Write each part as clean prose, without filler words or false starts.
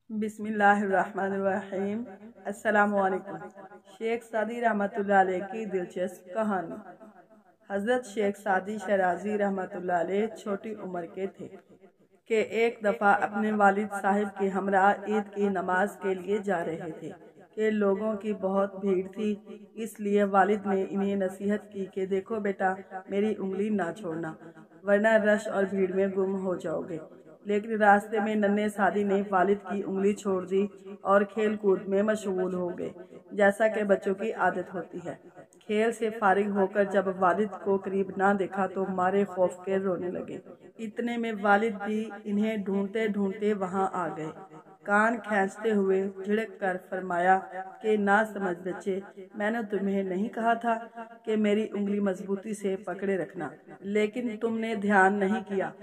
बिस्मिल्लाहिर्रहमानिर्रहीम। अस्सलाम वालेकुम। शेख सादी रहमतुल्लाह अलैह की दिलचस्प कहानी। हज़रत शेख सादी शराजी रहमतुल्लाह अलैह छोटी उम्र के थे कि एक दफ़ा अपने वालिद साहिब के हमरा ईद की नमाज के लिए जा रहे थे कि लोगों की बहुत भीड़ थी। इसलिए वालिद ने इन्हें नसीहत की कि देखो बेटा, मेरी उंगली ना छोड़ना, वरना रश और भीड़ में गुम हो जाओगे। लेकिन रास्ते में नन्हे सादी ने वालिद की उंगली छोड़ दी और खेल कूद में मशगूल हो गए, जैसा कि बच्चों की आदत होती है। खेल से फारिग होकर जब वालिद को करीब ना देखा तो मारे खौफ के रोने लगे। इतने में वालिद भी इन्हें ढूंढते ढूंढते वहां आ गए। कान खींचते हुए झिड़क कर फरमाया कि ना समझ बच्चे, मैंने तुम्हें नहीं कहा था कि मेरी उंगली मजबूती से पकड़े रखना, लेकिन तुमने ध्यान नहीं किया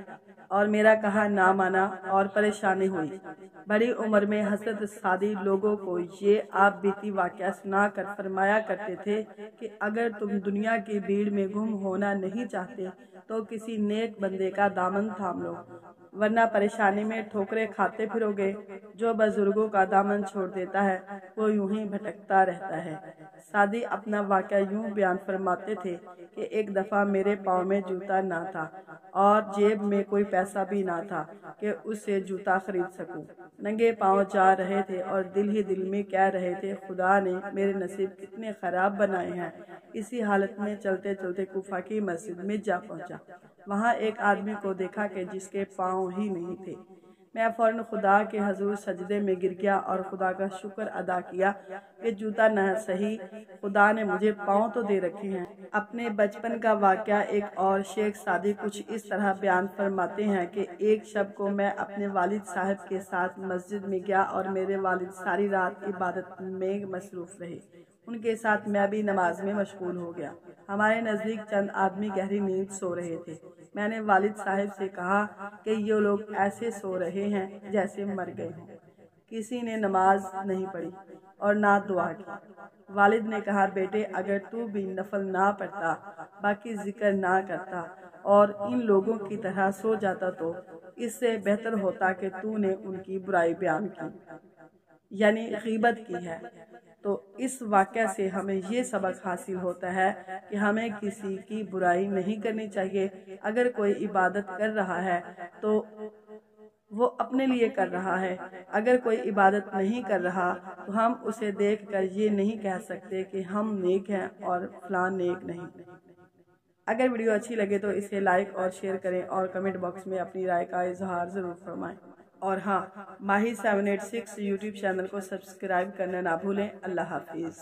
और मेरा कहा ना माना और परेशानी हुई। बड़ी उम्र में हज़रत सादी लोगों को ये आप बीती वाक़या सुना कर फरमाया करते थे कि अगर तुम दुनिया की भीड़ में गुम होना नहीं चाहते तो किसी नेक बंदे का दामन थाम लो, वरना परेशानी में ठोकरें खाते फिरोगे। जो बुजुर्गों का दामन छोड़ देता है वो यूं ही भटकता रहता है। सादी अपना वाक़या यूं बयान फरमाते थे कि एक दफ़ा मेरे पाँव में जूता ना था और जेब में कोई पैसा भी ना था कि उससे जूता खरीद सकूं। नंगे पाँव जा रहे थे और दिल ही दिल में कह रहे थे, खुदा ने मेरे नसीब कितने ख़राब बनाए हैं। इसी हालत में चलते चलते कुफा की मस्जिद में जा पहुंचा। वहां एक आदमी को देखा कि जिसके पाँव ही नहीं थे। मैं फौरन खुदा के हजूर सजदे में गिर गया और खुदा का शुक्र अदा किया कि जूता न सही, खुदा ने मुझे पाँव तो दे रखे हैं। अपने बचपन का वाक़या एक और शेख सादी कुछ इस तरह बयान फरमाते हैं कि एक शब को मैं अपने वालिद साहब के साथ मस्जिद में गया और मेरे वालिद सारी रात इबादत में मसरूफ़ रहे। उनके साथ मैं भी नमाज में मशगूल हो गया। हमारे नज़दीक चंद आदमी गहरी नींद सो रहे थे। मैंने वालिद साहब से कहा कि ये लोग ऐसे सो रहे हैं जैसे मर गए हों। किसी ने नमाज नहीं पढ़ी और ना दुआ की। वालिद ने कहा, बेटे, अगर तू भी नफल ना पढ़ता, बाकी जिक्र ना करता और इन लोगों की तरह सो जाता तो इससे बेहतर होता कि तूने उनकी बुराई बयान की, यानी गीबत की है। तो इस वाक़या से हमें ये सबक हासिल होता है कि हमें किसी की बुराई नहीं करनी चाहिए। अगर कोई इबादत कर रहा है तो वो अपने लिए कर रहा है। अगर कोई इबादत नहीं कर रहा तो हम उसे देखकर ये नहीं कह सकते कि हम नेक हैं और फलां नेक नहीं। अगर वीडियो अच्छी लगे तो इसे लाइक और शेयर करें और कमेंट बॉक्स में अपनी राय का इजहार ज़रूर फरमाएं। और हाँ, माही 786 यूट्यूब चैनल को सब्सक्राइब करना ना भूलें। अल्लाह हाफिज़।